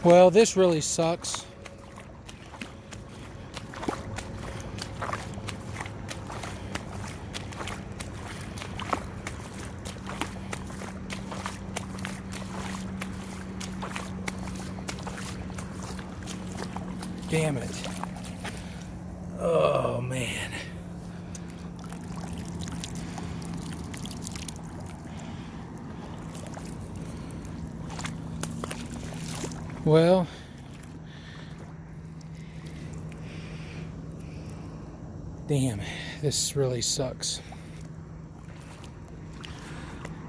Well, this really sucks. Damn it. Oh, man. Well, damn, this really sucks.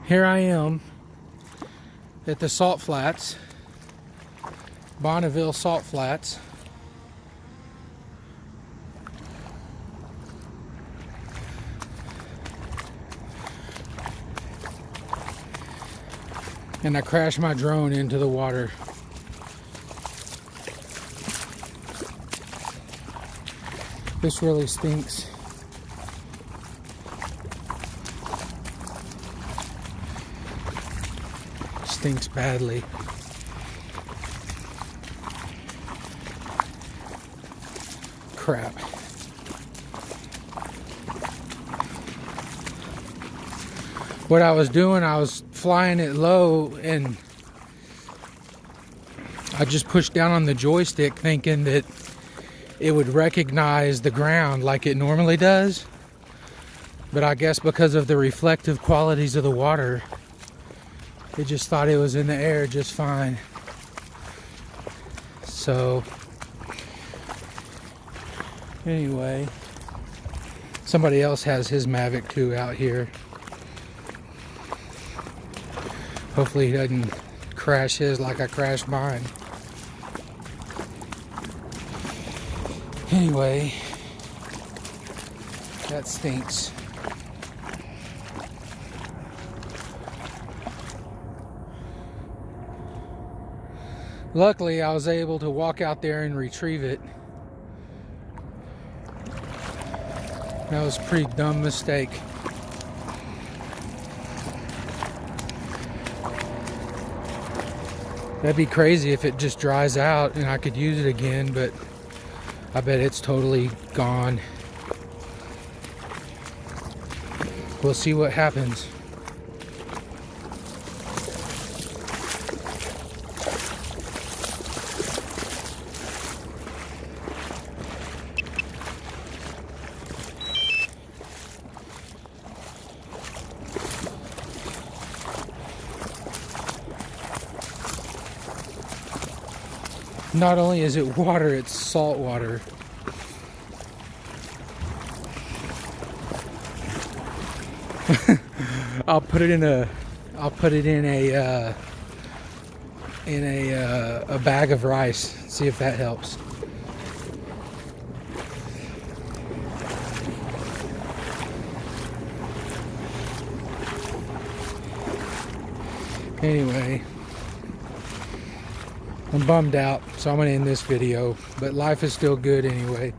Here I am at the salt flats, Bonneville salt flats. And I crashed my drone into the water. This really stinks. Stinks badly. Crap. What I was doing, I was flying it low and I just pushed down on the joystick thinking that it would recognize the ground like it normally does, but I guess because of the reflective qualities of the water, it just thought it was in the air just fine. So anyway, somebody else has his Mavic 2 out here. Hopefully he doesn't crash his like I crashed mine. Anyway, that stinks. Luckily, I was able to walk out there and retrieve it. That was a pretty dumb mistake. That'd be crazy if it just dries out and I could use it again, but I bet it's totally gone. We'll see what happens. Not only is it water, it's salt water. I'll put it in a bag of rice. See if that helps. Anyway, I'm bummed out, so I'm gonna end this video, but life is still good anyway.